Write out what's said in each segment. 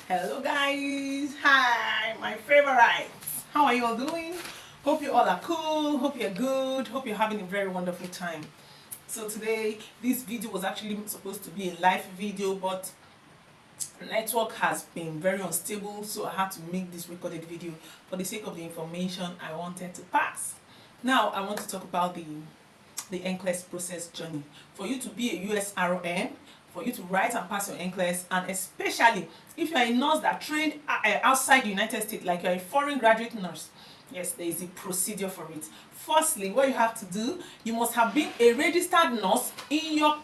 Hello guys, hi my favorites. How are you all doing? Hope you all are cool, hope you're good, hope you're having a very wonderful time. So today this video was actually supposed to be a live video, but network has been very unstable, so I had to make this recorded video for the sake of the information I wanted to pass. Now I want to talk about the Nclex process journey. For you to be a Usrn, for you to write and pass your Nclex, and especially if you're a nurse that trained outside the United States, like you're a foreign graduate nurse, yes, there is a procedure for it. Firstly, what you have to do, you must have been a registered nurse in your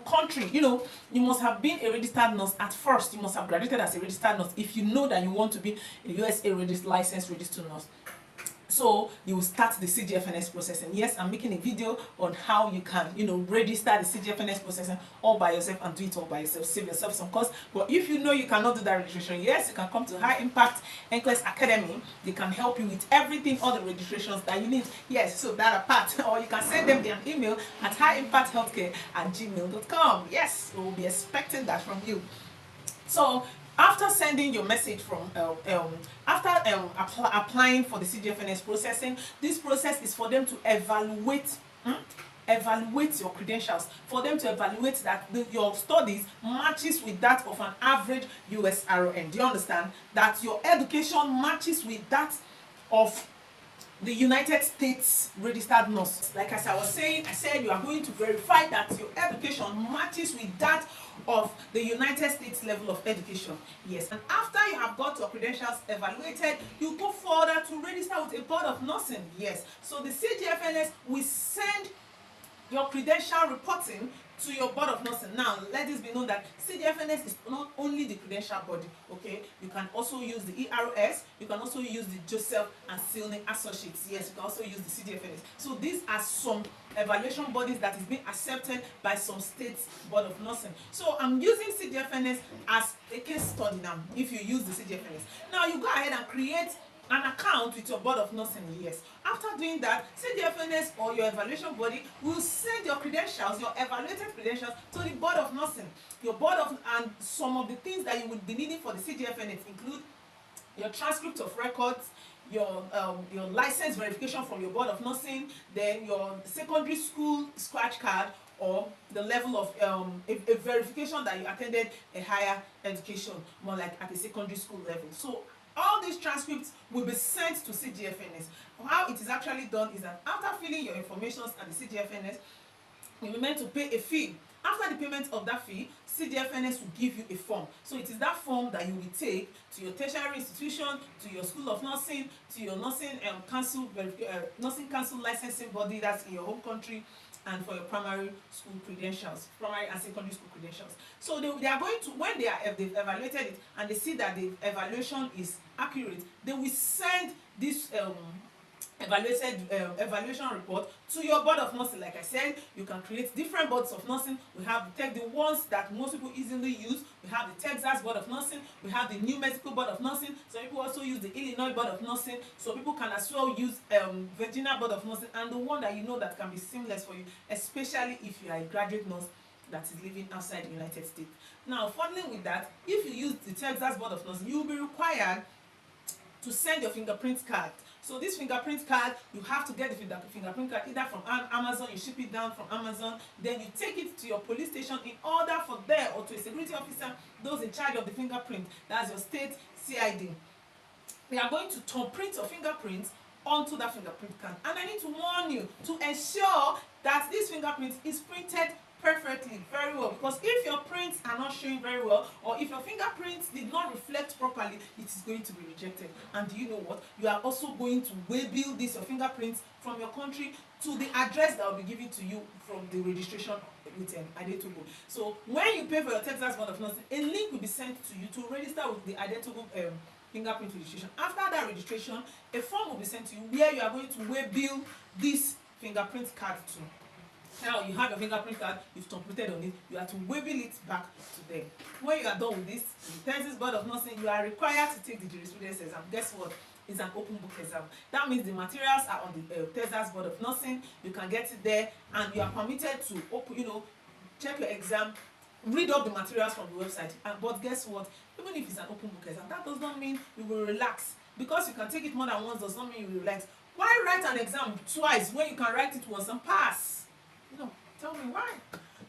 country. You must have been a registered nurse at first. You must have graduated as a registered nurse if you know that you want to be a USA licensed registered nurse. So you will start the CGFNS processing. Yes, I'm making a video on how you can, register the CGFNS processing all by yourself and do it all by yourself. Save yourself some cost. But if you know you cannot do that registration, yes, you can come to High Impact Nclex Academy. They can help you with everything, all the registrations that you need. Yes, so that apart. Or you can send them an email at highimpacthealthcare@gmail.com. Yes, we will be expecting that from you. So after sending your message from applying for the CGFNS processing, this process is for them to evaluate your credentials, for them to evaluate that your studies matches with that of an average USRN. Do you understand? That your education matches with that of the United States registered nurse. Like as I was saying, I said you are going to verify that your education matches with that of the United States level of education. Yes, and after you have got your credentials evaluated, you go further to register with a board of nursing. Yes, so the CGFNS will send your credential reporting to your board of nursing. Now let this be known that CGFNS is not only the credential body, okay? You can also use the ERS, you can also use the Joseph and Silney Associates. Yes, you can also use the CGFNS. So these are some evaluation bodies that is being accepted by some states board of nursing. So I'm using CGFNS as a case study now. If you use the CGFNS, now you go ahead and create an account with your board of nursing. Yes, after doing that, CGFNS or your evaluation body will send your credentials, your evaluated credentials, to the board of nursing. Your board of, and some of the things that you would be needing for the CGFNS include your transcript of records, your license verification from your board of nursing, then your secondary school scratch card, or the level of a verification that you attended a higher education, more like at a secondary school level. So all these transcripts will be sent to CGFNS. How it is actually done is that after filling your information at the CGFNS, you will be meant to pay a fee. After the payment of that fee, CGFNS will give you a form. So it is that form that you will take to your tertiary institution, to your school of nursing, to your nursing council licensing body that's in your home country, and for your primary school credentials, primary and secondary school credentials. So they are going to, when they've evaluated it and they see that the evaluation is accurate, they will send this evaluation report to your board of nursing. Like I said, you can create different boards of nursing. We have the ones that most people easily use. We have the Texas board of nursing. We have the New Mexico board of nursing. Some people also use the Illinois board of nursing. So people can as well use Virginia board of nursing, and the one that you know that can be seamless for you, especially if you are a graduate nurse that is living outside the United States. Now, following with that, if you use the Texas board of nursing, you will be required to send your fingerprint card. So this fingerprint card, you have to get the fingerprint card either from Amazon. You ship it down from Amazon, then you take it to your police station in order for there, or to a security officer, those in charge of the fingerprint, that's your state CID. They are going to print your fingerprint onto that fingerprint card. And I need to warn you to ensure that this fingerprint is printed perfectly, very well, because if your prints are not showing very well, or if your fingerprints did not reflect properly, it is going to be rejected. And do you know what? You are also going to waybill your fingerprints from your country to the address that will be given to you from the registration with Adetogo. So when you pay for your Texas board of nursing, a link will be sent to you to register with the Adetogo fingerprint registration. After that registration, a form will be sent to you where you are going to waybill this fingerprint card to. Now you have your fingerprint card, you've completed on it, you have to waybill it back to them. When you are done with this, the Texas board of nursing, you are required to take the jurisprudence exam. Guess what? It's an open book exam. That means the materials are on the Texas board of nursing. You can get it there, and you are permitted to check your exam read up the materials from the website. But guess what? Even if it's an open book exam, that does not mean you will relax. Because you can take it more than once does not mean you will relax. Why write an exam twice when you can write it once and pass? Tell me why.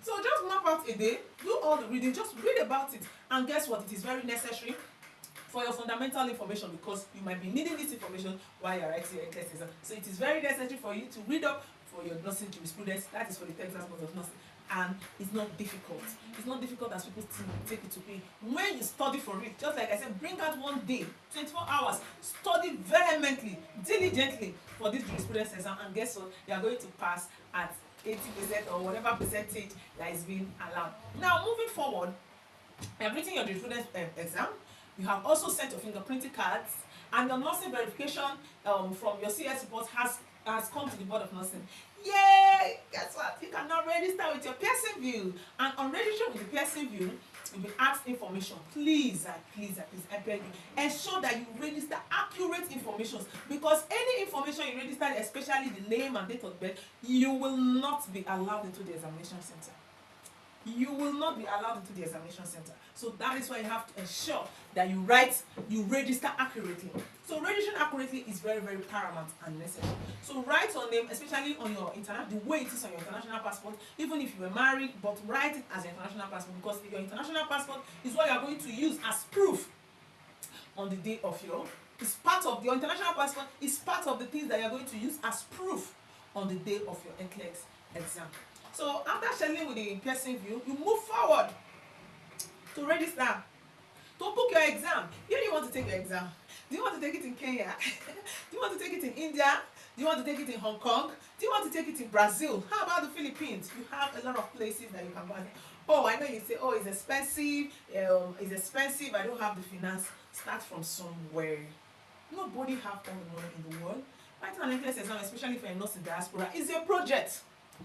So just map out a day, do all the reading, just read about it. And guess what? It is very necessary for your fundamental information, because you might be needing this information while you're writing your Nclex exam. So it is very necessary for you to read up for your nursing jurisprudence. That is for the Texas Board of Nursing. And it's not difficult. It's not difficult as people take it to be. When you study for it, just like I said, bring out one day, 24 hours, study vehemently, diligently for this jurisprudence exam, and guess what? You are going to pass at 80% or whatever percentage that is being allowed. Now, moving forward, you have written your jurisprudence exam. You have also sent your fingerprinting cards, and your nursing verification from your CS report has come to the Board of Nursing. Yay! Guess what? You can now register with your Pearson view, and on registering with the Pearson view, you'll be asked information. Please, I beg you, ensure that you register accurate information, because any information you register, especially the name and date of birth, you will not be allowed into the examination center. You will not be allowed into the examination center. So that is why you have to ensure that you register accurately. So registering accurately is very, very paramount and necessary. So write your name, especially on your the way it is on your international passport, even if you were married, but write it as your international passport, because your international passport is what you are going to use as proof on the day of your international passport is part of the things that you are going to use as proof on the day of your Nclex exam. So after scheduling with the Pearson view, you move forward to register, to book your exam. Where do you want to take your exam? Do you want to take it in Kenya? Do you want to take it in India? Do you want to take it in Hong Kong? Do you want to take it in Brazil? How about the Philippines? You have a lot of places that you can buy. Oh, I know you say, oh, it's expensive. I don't have the finance. Start from somewhere. Nobody have all the money in the world. Writing an Nclex exam, especially if you're not in diaspora, is a project.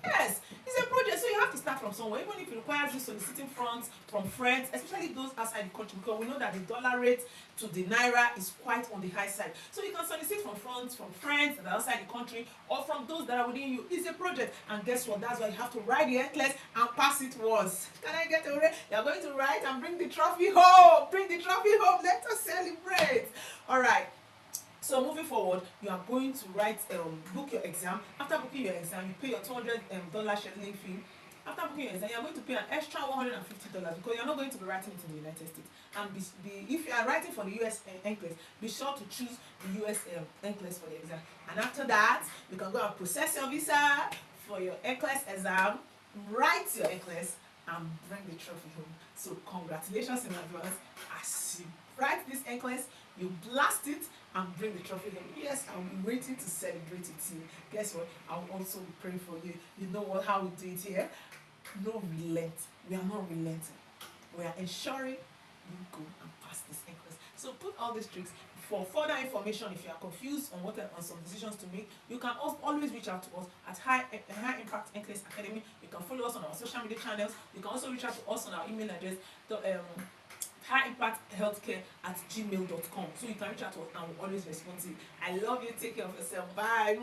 Yes, it's a project, so you have to start from somewhere, even if it requires you soliciting funds from friends, especially those outside the country, because we know that the dollar rate to the naira is quite on the high side. So you can solicit from funds from friends that are outside the country, or from those that are within you. It's a project, and guess what? That's why you have to write the Nclex and pass it once. Can I get away? You're going to write and bring the trophy home. Bring the trophy home. Let us celebrate. All right. So moving forward, you are going to book your exam. After booking your exam, you pay your $200 scheduling fee. After booking your exam, you are going to pay an extra $150 because you are not going to be writing it in the United States. And if you are writing for the US Nclex, be sure to choose the US Nclex for the exam. And after that, you can go and process your visa for your Nclex exam, write your Nclex, and bring the trophy home. So congratulations in advance. As you write this Nclex, you blast it and bring the trophy home. Yes, I'll be waiting to celebrate with you. Guess what? I'll also be praying for you. You know how we do it here? No relent. We are not relenting. We are ensuring you go and pass this Nclex. So put all these tricks. For further information, if you are confused on on some decisions to make, you can always reach out to us at High Impact Nclex Academy. You can follow us on our social media channels. You can also reach out to us on our email address, highimpacthealthcare@gmail.com. So you can reach out to us and we'll always respond to you. I love you. Take care of yourself. Bye.